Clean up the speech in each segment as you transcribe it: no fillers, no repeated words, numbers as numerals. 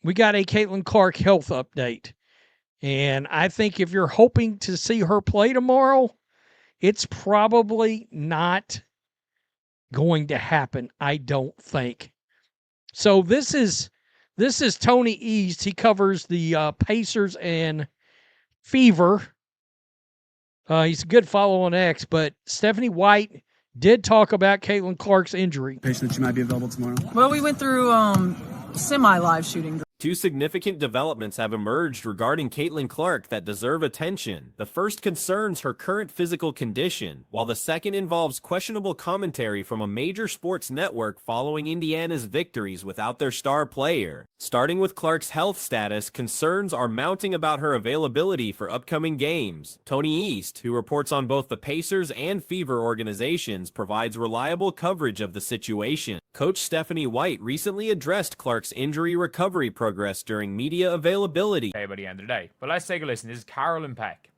we got a Caitlin Clark health update. And I think if you're hoping to see her play tomorrow, it's probably not going to happen, I don't think. So this is Tony East. He covers the Pacers and Fever. He's a good follow on X, but Stephanie White did talk about Caitlin Clark's injury. Patient that you might be available tomorrow. Well, we went through semi-live shooting. Two significant developments have emerged regarding Caitlin Clark that deserve attention. The first concerns her current physical condition, while the second involves questionable commentary from a major sports network following Indiana's victories without their star player. Starting with Clark's health status, concerns are mounting about her availability for upcoming games. Tony East, who reports on both the Pacers and Fever organizations, provides reliable coverage of the situation. Coach Stephanie White recently addressed Clark's injury recovery progress during media availability. By the end of the day. But let's take a listen. This is Carolyn Peck.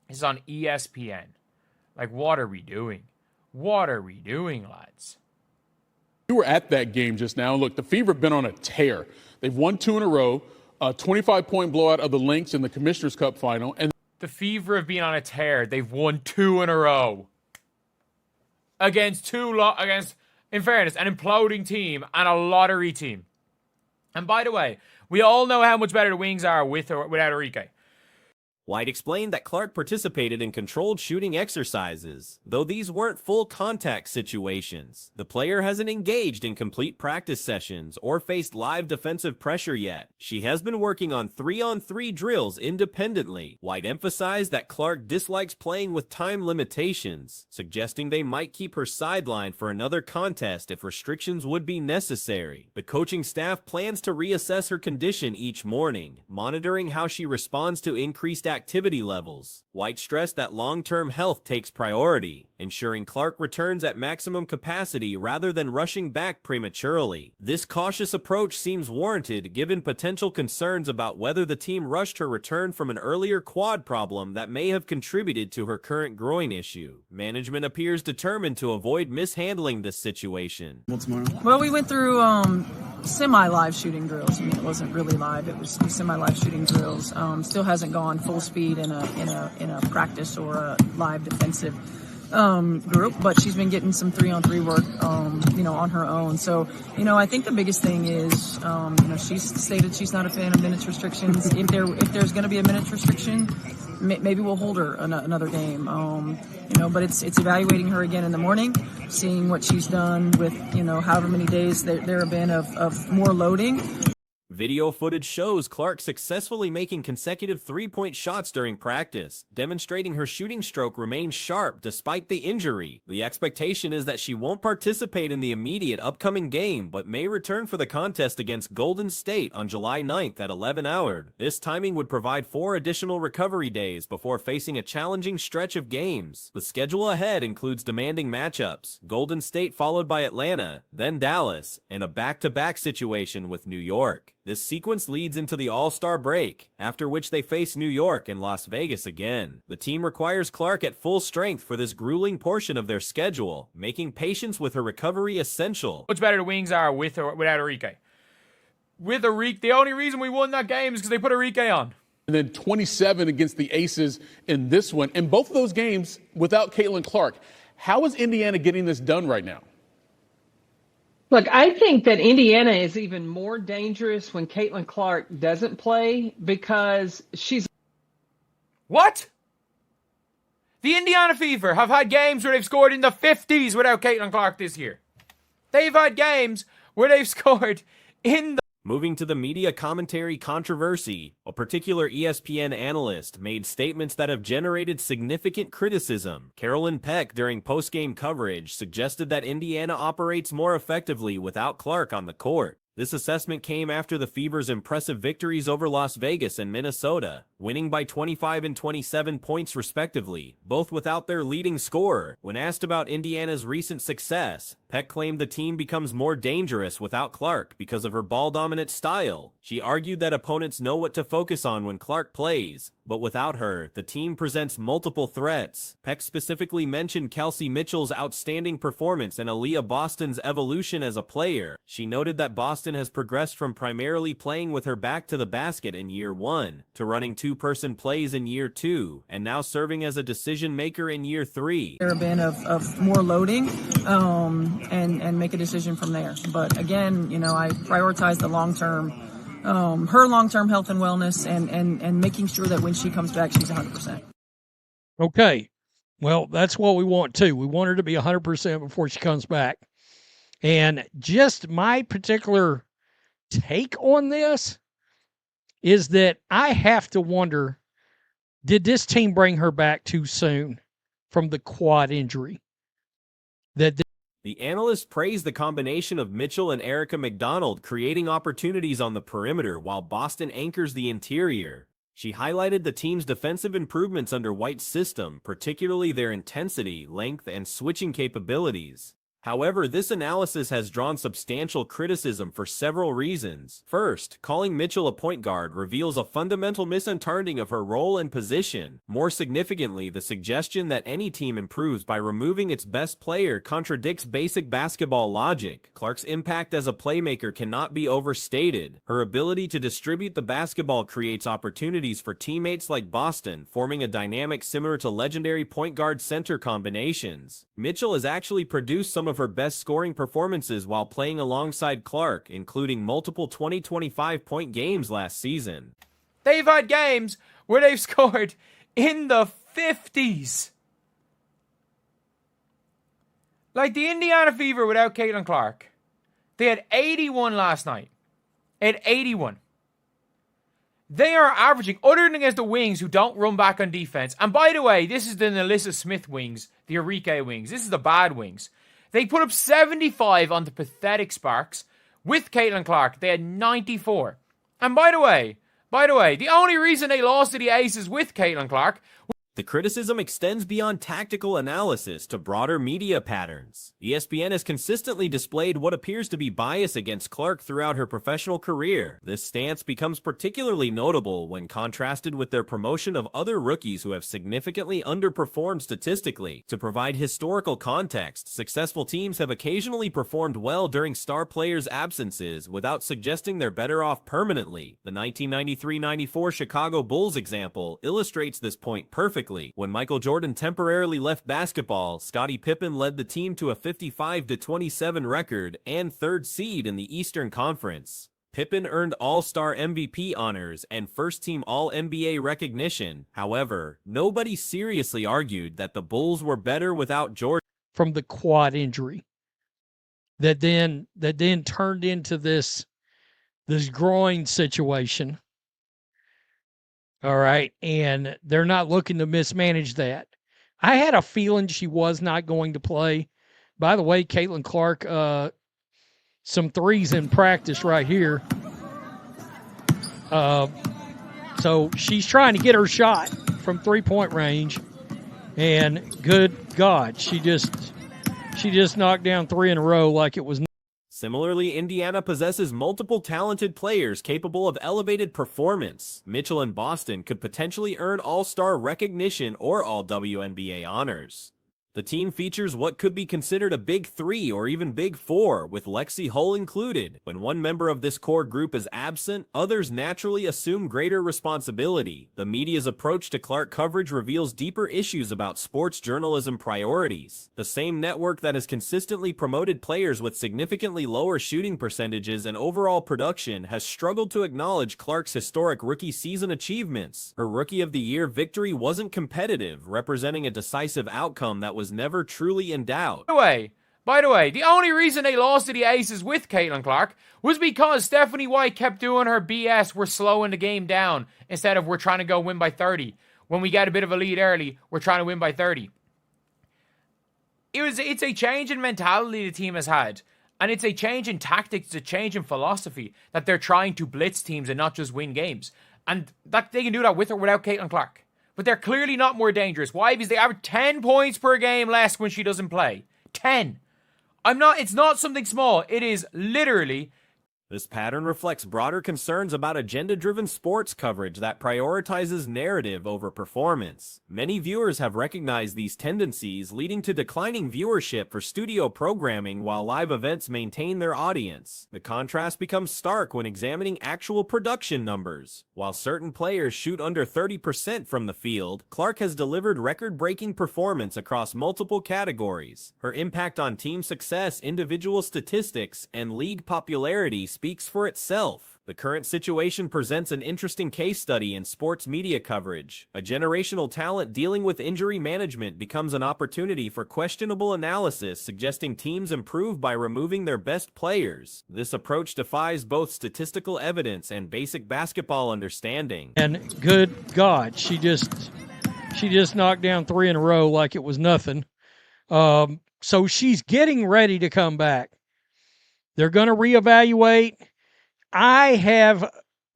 This is on ESPN. Like, what are we doing? What are we doing, lads? You were at that game just now. Look, the Fever have been on a tear. They've won 2 in a row, a 25-point blowout of the Lynx in the Commissioner's Cup final. And the Fever have been on a tear. They've won 2 in a row. Against, in fairness, an imploding team and a lottery team. And by the way, we all know how much better the Wings are with or without Enrique. White explained that Clark participated in controlled shooting exercises, though these weren't full contact situations. The player hasn't engaged in complete practice sessions or faced live defensive pressure yet. She has been working on 3-on-3 drills independently. White emphasized that Clark dislikes playing with time limitations, suggesting they might keep her sidelined for another contest if restrictions would be necessary. The coaching staff plans to reassess her condition each morning, monitoring how she responds to increased activity levels. White stressed that long-term health takes priority, ensuring Clark returns at maximum capacity rather than rushing back prematurely. This cautious approach seems warranted given potential concerns about whether the team rushed her return from an earlier quad problem that may have contributed to her current groin issue. Management appears determined to avoid mishandling this situation. Well, we went through semi-live shooting drills. I mean, it wasn't really live; it was semi-live shooting drills. Still hasn't gone full speed in a practice or a live defensive group, but she's been getting some 3-on-3 work, on her own. So, I think the biggest thing is, she's stated she's not a fan of minutes restrictions. If there's going to be a minutes restriction, maybe we'll hold her another game. But it's evaluating her again in the morning, seeing what she's done with, however many days there have been of more loading. Video footage shows Clark successfully making consecutive three-point shots during practice, demonstrating her shooting stroke remains sharp despite the injury. The expectation is that she won't participate in the immediate upcoming game, but may return for the contest against Golden State on July 9th at 11 hour. This timing would provide 4 additional recovery days before facing a challenging stretch of games. The schedule ahead includes demanding matchups, Golden State followed by Atlanta, then Dallas, and a back-to-back situation with New York. This sequence leads into the All-Star break, after which they face New York and Las Vegas again. The team requires Clark at full strength for this grueling portion of their schedule, making patience with her recovery essential. Much better the Wings are with or without Enrique. With Enrique, the only reason we won that game is because they put Enrique on. And then 27 against the Aces in this one. And both of those games without Caitlin Clark. How is Indiana getting this done right now? Look, I think that Indiana is even more dangerous when Caitlin Clark doesn't play because she's... What? The Indiana Fever have had games where they've scored in the 50s without Caitlin Clark this year. They've had games where they've scored in the... Moving to the media commentary controversy, a particular ESPN analyst made statements that have generated significant criticism. Carolyn Peck, during post-game coverage, suggested that Indiana operates more effectively without Clark on the court. This assessment came after the Fever's impressive victories over Las Vegas and Minnesota, winning by 25 and 27 points respectively, both without their leading scorer. When asked about Indiana's recent success, Peck claimed the team becomes more dangerous without Clark because of her ball-dominant style. She argued that opponents know what to focus on when Clark plays, but without her, the team presents multiple threats. Peck specifically mentioned Kelsey Mitchell's outstanding performance and Aaliyah Boston's evolution as a player. She noted that Boston has progressed from primarily playing with her back to the basket in year 1, to running two-person plays in year 2, and now serving as a decision-maker in year 3. There have been of more loading, and make a decision from there. But again, I prioritize the long-term, her long-term health and wellness, and making sure that when she comes back, she's 100%. Okay. Well, that's what we want too. We want her to be 100% before she comes back. And just my particular take on this is that I have to wonder, did this team bring her back too soon from the quad injury? The analyst praised the combination of Mitchell and Erica McDonald creating opportunities on the perimeter while Boston anchors the interior. She highlighted the team's defensive improvements under White's system, particularly their intensity, length, and switching capabilities. However, this analysis has drawn substantial criticism for several reasons. First, calling Mitchell a point guard reveals a fundamental misunderstanding of her role and position. More significantly, the suggestion that any team improves by removing its best player contradicts basic basketball logic. Clark's impact as a playmaker cannot be overstated. Her ability to distribute the basketball creates opportunities for teammates like Boston, forming a dynamic similar to legendary point guard center combinations. Mitchell has actually produced some of her best scoring performances while playing alongside Clark, including multiple 20-25 point games last season. They've had games where they've scored in the 50s. Like the Indiana Fever without Caitlin Clark. They had 81 last night. They had 81. They are averaging, other than against the wings who don't run back on defense. And by the way, this is the Nalissa Smith wings, the Enrique wings. This is the bad wings. They put up 75 on the pathetic Sparks. With Caitlin Clark, they had 94. And by the way, the only reason they lost to the Aces with Caitlin Clark. The criticism extends beyond tactical analysis to broader media patterns. ESPN has consistently displayed what appears to be bias against Clark throughout her professional career. This stance becomes particularly notable when contrasted with their promotion of other rookies who have significantly underperformed statistically. To provide historical context, successful teams have occasionally performed well during star players' absences without suggesting they're better off permanently. The 1993-94 Chicago Bulls example illustrates this point perfectly. When Michael Jordan temporarily left basketball, Scottie Pippen led the team to a 55-27 record and third seed in the Eastern Conference. Pippen earned All-Star MVP honors and first-team All-NBA recognition. However, nobody seriously argued that the Bulls were better without Jordan. From the quad injury that then turned into this groin situation. All right. And they're not looking to mismanage that. I had a feeling she was not going to play. By the way, Caitlin Clark, some threes in practice right here. So she's trying to get her shot from 3-point range. And good God, she just knocked down 3 in a row like it was. Similarly, Indiana possesses multiple talented players capable of elevated performance. Mitchell and Boston could potentially earn All-Star recognition or All-WNBA honors. The team features what could be considered a Big Three or even Big Four, with Lexi Hull included. When one member of this core group is absent, others naturally assume greater responsibility. The media's approach to Clark coverage reveals deeper issues about sports journalism priorities. The same network that has consistently promoted players with significantly lower shooting percentages and overall production has struggled to acknowledge Clark's historic rookie season achievements. Her Rookie of the Year victory wasn't competitive, representing a decisive outcome that was never truly in doubt. By the way, the only reason they lost to the Aces with Caitlin Clark was because Stephanie White kept doing her BS, we're slowing the game down, instead of we're trying to go win by 30. When we get a bit of a lead early, we're trying to win by 30. It's a change in mentality the team has had. And it's a change in tactics, it's a change in philosophy that they're trying to blitz teams and not just win games. And that they can do that with or without Caitlin Clark. But they're clearly not more dangerous. Why? Because they average 10 points per game less when she doesn't play. 10. It's not something small. It is literally. This pattern reflects broader concerns about agenda-driven sports coverage that prioritizes narrative over performance. Many viewers have recognized these tendencies, leading to declining viewership for studio programming while live events maintain their audience. The contrast becomes stark when examining actual production numbers. While certain players shoot under 30% from the field, Clark has delivered record-breaking performance across multiple categories. Her impact on team success, individual statistics, and league popularity speaks for itself. The current situation presents an interesting case study in sports media coverage. A generational talent dealing with injury management becomes an opportunity for questionable analysis, suggesting teams improve by removing their best players. This approach defies both statistical evidence and basic basketball understanding. And good God, she just knocked down 3 in a row like it was nothing. So she's getting ready to come back. They're going to reevaluate. I have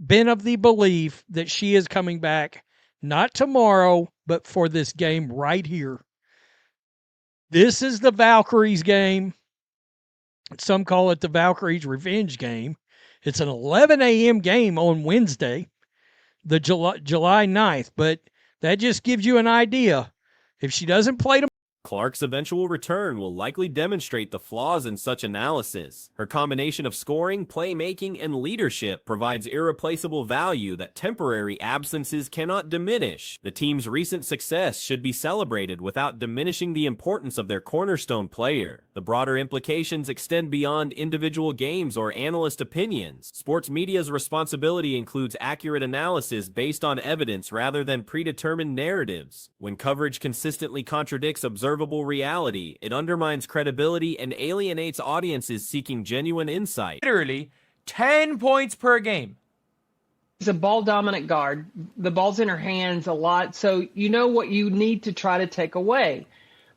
been of the belief that she is coming back, not tomorrow, but for this game right here. This is the Valkyries game. Some call it the Valkyries Revenge game. It's an 11 a.m. game on Wednesday, the July 9th, but that just gives you an idea. If she doesn't play tomorrow, Clark's eventual return will likely demonstrate the flaws in such analysis. Her combination of scoring, playmaking, and leadership provides irreplaceable value that temporary absences cannot diminish. The team's recent success should be celebrated without diminishing the importance of their cornerstone player. The broader implications extend beyond individual games or analyst opinions. Sports media's responsibility includes accurate analysis based on evidence rather than predetermined narratives. When coverage consistently contradicts observable reality, it undermines credibility and alienates audiences seeking genuine insight. Literally 10 points per game. She's a ball-dominant guard. The ball's in her hands a lot, so you know what you need to try to take away.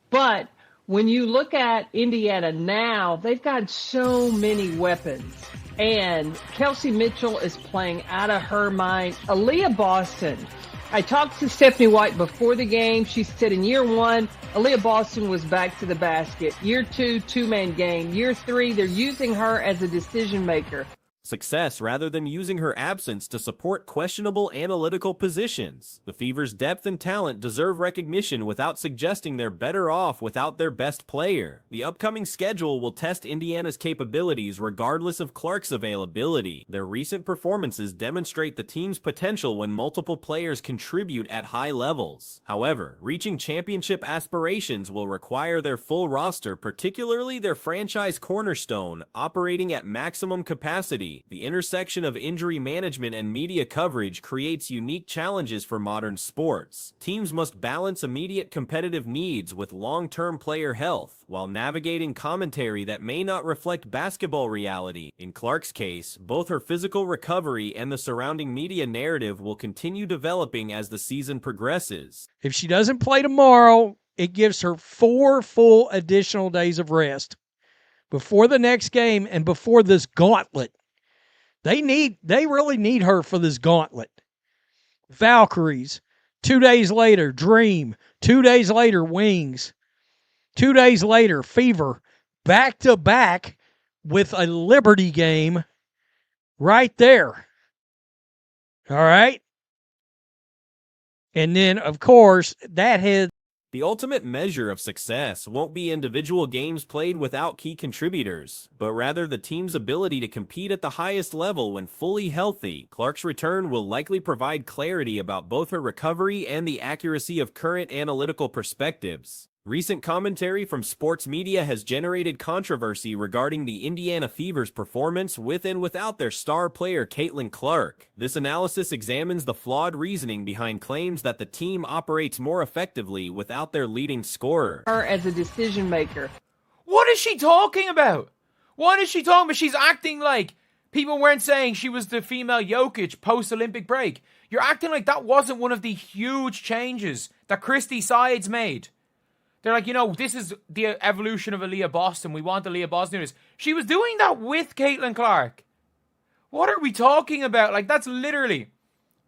But when you look at Indiana now, they've got so many weapons. And Kelsey Mitchell is playing out of her mind. Aaliyah Boston. I talked to Stephanie White before the game. She said in year 1, Aaliyah Boston was back to the basket. Year 2, two-man game. Year 3, they're using her as a decision maker. Success rather than using her absence to support questionable analytical positions. The Fever's depth and talent deserve recognition without suggesting they're better off without their best player. The upcoming schedule will test Indiana's capabilities regardless of Clark's availability. Their recent performances demonstrate the team's potential when multiple players contribute at high levels. However, reaching championship aspirations will require their full roster, particularly their franchise cornerstone, operating at maximum capacity. The intersection of injury management and media coverage creates unique challenges for modern sports. Teams must balance immediate competitive needs with long-term player health, while navigating commentary that may not reflect basketball reality. In Clark's case, both her physical recovery and the surrounding media narrative will continue developing as the season progresses. if she doesn't play tomorrow, it gives her 4 full additional days of rest before the next game and before this gauntlet. They really need her for this gauntlet. Valkyries. 2 days later, Dream. 2 days later, Wings. 2 days later, Fever. Back to back with a Liberty game right there. All right? And then, of course, that had The ultimate measure of success won't be individual games played without key contributors, but rather the team's ability to compete at the highest level when fully healthy. Clark's return will likely provide clarity about both her recovery and the accuracy of current analytical perspectives. Recent commentary from sports media has generated controversy regarding the Indiana Fever's performance with and without their star player Caitlin Clark. This analysis examines the flawed reasoning behind claims that the team operates more effectively without their leading scorer. Her as a decision maker. What is she talking about? What is she talking about? She's acting like people weren't saying she was the female Jokic post-Olympic break. You're acting like that wasn't one of the huge changes that Christy Sides made. They're like, this is the evolution of Aaliyah Boston. We want Aaliyah Boston to do this. She was doing that with Caitlin Clark. What are we talking about? Like, that's literally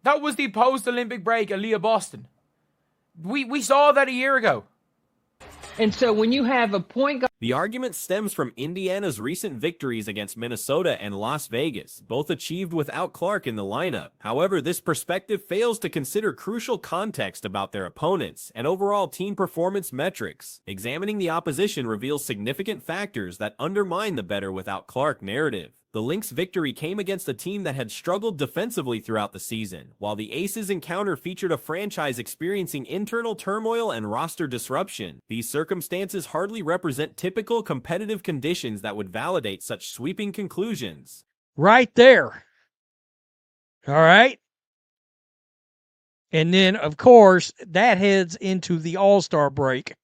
That was the post-Olympic break, Aaliyah Boston. We saw that a year ago. And so when you have a point guard. The argument stems from Indiana's recent victories against Minnesota and Las Vegas, both achieved without Clark in the lineup. However, this perspective fails to consider crucial context about their opponents and overall team performance metrics. Examining the opposition reveals significant factors that undermine the better without Clark narrative. The Lynx' victory came against a team that had struggled defensively throughout the season, while the Aces' encounter featured a franchise experiencing internal turmoil and roster disruption. These circumstances hardly represent typical competitive conditions that would validate such sweeping conclusions. Right there. All right. And then, of course, that heads into the All-Star break.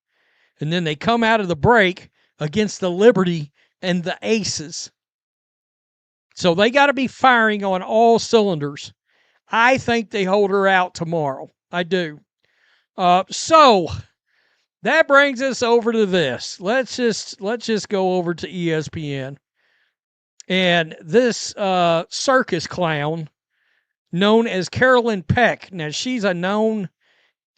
And then they come out of the break against the Liberty and the Aces. So they got to be firing on all cylinders. I think they hold her out tomorrow. I do. So that brings us over to this. Let's just go over to ESPN. And this circus clown known as Carolyn Peck. Now, she's a known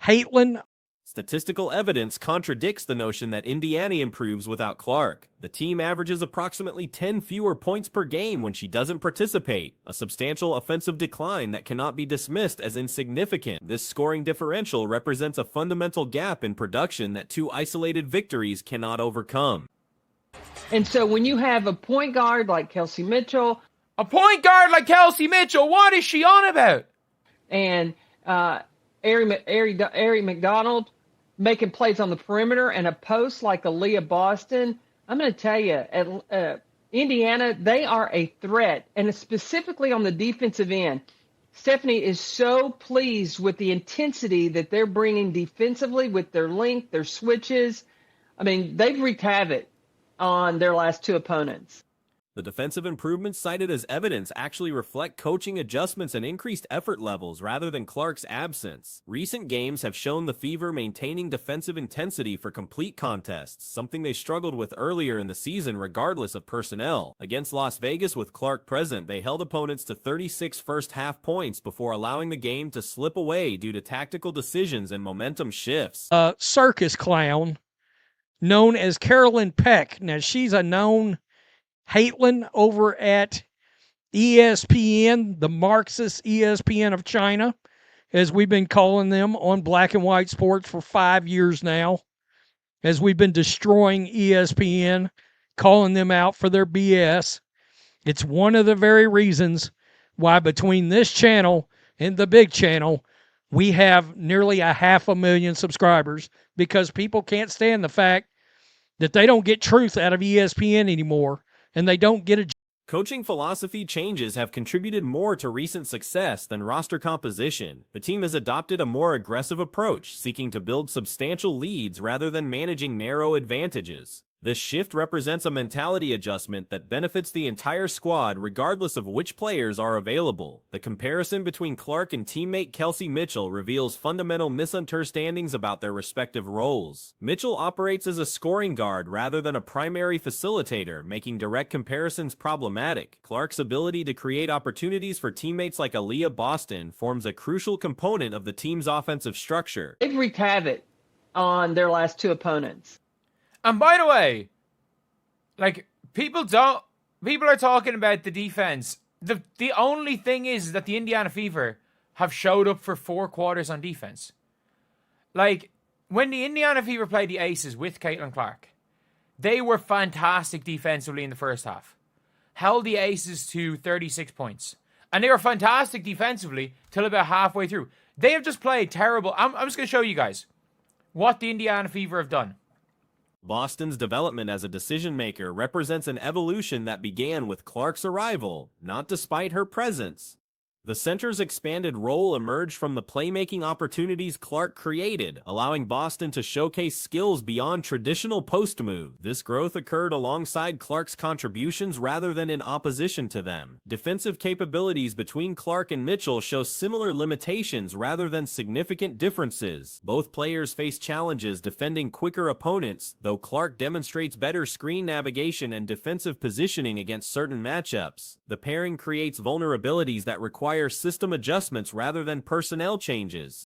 Hatelin. Statistical evidence contradicts the notion that Indiana improves without Clark. The team averages approximately 10 fewer points per game when she doesn't participate, a substantial offensive decline that cannot be dismissed as insignificant. This scoring differential represents a fundamental gap in production that two isolated victories cannot overcome. And so when you have a point guard like Kelsey Mitchell. A point guard like Kelsey Mitchell? What is she on about? And Ari McDonald making plays on the perimeter and a post like Aaliyah Boston. I'm going to tell you, Indiana, they are a threat. And specifically on the defensive end, Stephanie is so pleased with the intensity that they're bringing defensively with their length, their switches. I mean, they've wreaked havoc on their last two opponents. The defensive improvements cited as evidence actually reflect coaching adjustments and increased effort levels rather than Clark's absence. Recent games have shown the Fever maintaining defensive intensity for complete contests, something they struggled with earlier in the season regardless of personnel. Against Las Vegas with Clark present, they held opponents to 36 first-half points before allowing the game to slip away due to tactical decisions and momentum shifts. Circus clown known as Carolyn Peck. Now, she's a known Hatelin over at ESPN, the Marxist ESPN of China, as we've been calling them on Black and White Sports for 5 years now, as we've been destroying ESPN, calling them out for their BS. It's one of the very reasons why between this channel and the big channel, we have nearly 500,000 subscribers, because people can't stand the fact that they don't get truth out of ESPN anymore. And they don't get a... Coaching philosophy changes have contributed more to recent success than roster composition. The team has adopted a more aggressive approach, seeking to build substantial leads rather than managing narrow advantages. This shift represents a mentality adjustment that benefits the entire squad regardless of which players are available. The comparison between Clark and teammate Kelsey Mitchell reveals fundamental misunderstandings about their respective roles. Mitchell operates as a scoring guard rather than a primary facilitator, making direct comparisons problematic. Clark's ability to create opportunities for teammates like Aaliyah Boston forms a crucial component of the team's offensive structure. They've wreaked havoc on their last two opponents. And by the way, like, people are talking about the defense. The only thing is that the Indiana Fever have showed up for 4 quarters on defense. Like, when the Indiana Fever played the Aces with Caitlin Clark, they were fantastic defensively in the first half. Held the Aces to 36 points. And they were fantastic defensively till about halfway through. They have just played terrible. I'm just going to show you guys what the Indiana Fever have done. Boston's development as a decision-maker represents an evolution that began with Clark's arrival, not despite her presence. The center's expanded role emerged from the playmaking opportunities Clark created, allowing Boston to showcase skills beyond traditional post move. This growth occurred alongside Clark's contributions rather than in opposition to them. Defensive capabilities between Clark and Mitchell show similar limitations rather than significant differences. Both players face challenges defending quicker opponents, though Clark demonstrates better screen navigation and defensive positioning against certain matchups. The pairing creates vulnerabilities that require require system adjustments rather than personnel changes.